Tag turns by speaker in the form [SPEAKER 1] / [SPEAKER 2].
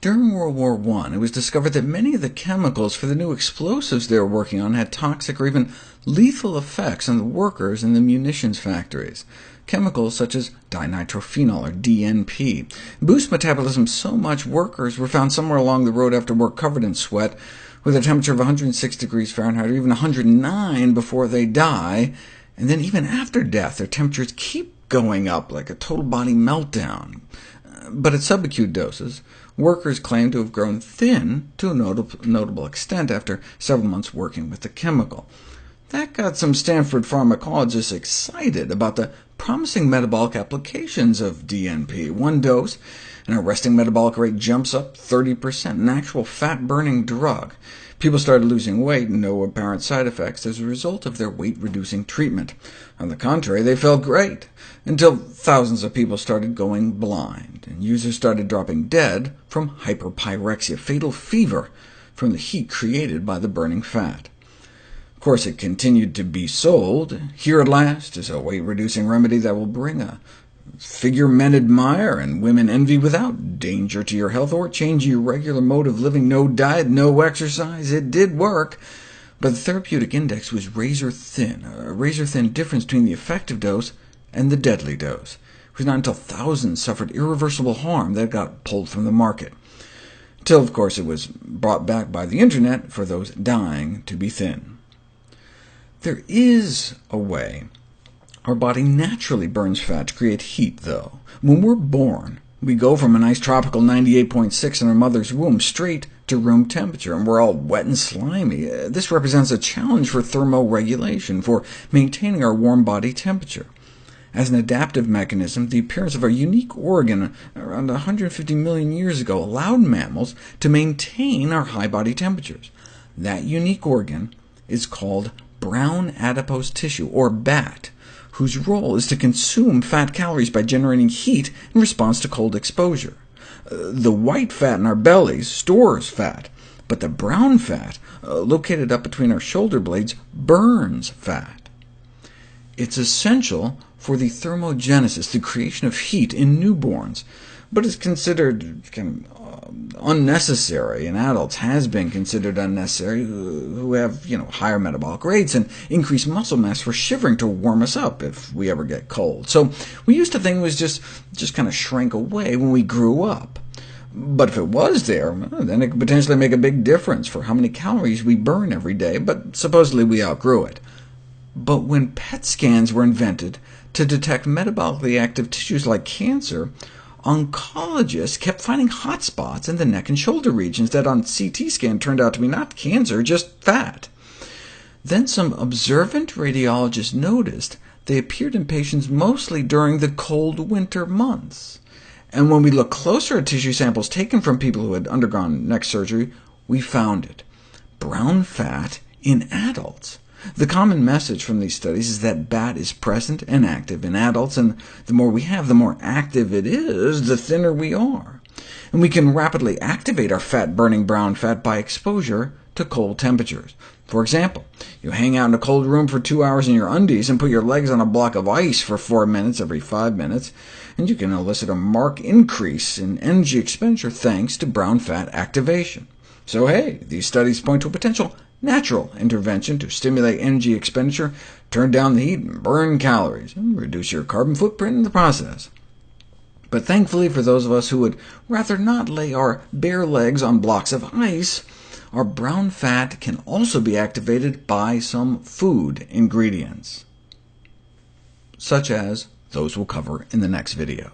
[SPEAKER 1] During World War I, it was discovered that many of the chemicals for the new explosives they were working on had toxic or even lethal effects on the workers in the munitions factories. Chemicals such as dinitrophenol, or DNP, boost metabolism so much workers were found somewhere along the road after work covered in sweat, with a temperature of 106 degrees Fahrenheit, or even 109 before they die, and then even after death their temperatures keep going up like a total body meltdown. But at subacute doses, workers claim to have grown thin to a notable extent after several months working with the chemical. That got some Stanford pharmacologists excited about the promising metabolic applications of DNP. One dose, and our resting metabolic rate jumps up 30%, an actual fat-burning drug. People started losing weight, no apparent side effects as a result of their weight-reducing treatment. On the contrary, they felt great, until thousands of people started going blind, and users started dropping dead from hyperpyrexia, fatal fever from the heat created by the burning fat. Of course, it continued to be sold. Here at last is a weight-reducing remedy that will bring a figure men admire and women envy without danger to your health or change your regular mode of living. No diet, no exercise. It did work, but the therapeutic index was razor-thin, a razor-thin difference between the effective dose and the deadly dose. It was not until thousands suffered irreversible harm that it got pulled from the market, until, of course, it was brought back by the Internet for those dying to be thin. There is a way our body naturally burns fat to create heat, though. When we're born, we go from a nice tropical 98.6 in our mother's womb straight to room temperature, and we're all wet and slimy. This represents a challenge for thermoregulation, for maintaining our warm body temperature. As an adaptive mechanism, the appearance of our unique organ around 150 million years ago allowed mammals to maintain our high body temperatures. That unique organ is called brown adipose tissue, or BAT, whose role is to consume fat calories by generating heat in response to cold exposure. The white fat in our bellies stores fat, but the brown fat, located up between our shoulder blades, burns fat. It's essential for the thermogenesis, the creation of heat in newborns, but is considered unnecessary in adults, has been considered unnecessary, who have higher metabolic rates and increased muscle mass for shivering to warm us up if we ever get cold. So we used to think it was just kind of shrank away when we grew up. But if it was there, then it could potentially make a big difference for how many calories we burn every day, but supposedly we outgrew it. But when PET scans were invented to detect metabolically active tissues like cancer, oncologists kept finding hot spots in the neck and shoulder regions that on CT scan turned out to be not cancer, just fat. Then some observant radiologists noticed they appeared in patients mostly during the cold winter months. And when we looked closer at tissue samples taken from people who had undergone neck surgery, we found it: brown fat in adults. The common message from these studies is that BAT is present and active in adults, and the more we have, the more active it is, the thinner we are. And we can rapidly activate our fat-burning brown fat by exposure to cold temperatures. For example, you hang out in a cold room for 2 hours in your undies and put your legs on a block of ice for 4 minutes every 5 minutes, and you can elicit a marked increase in energy expenditure thanks to brown fat activation. So hey, these studies point to a potential natural intervention to stimulate energy expenditure, turn down the heat, and burn calories, and reduce your carbon footprint in the process. But thankfully for those of us who would rather not lay our bare legs on blocks of ice, our brown fat can also be activated by some food ingredients, such as those we'll cover in the next video.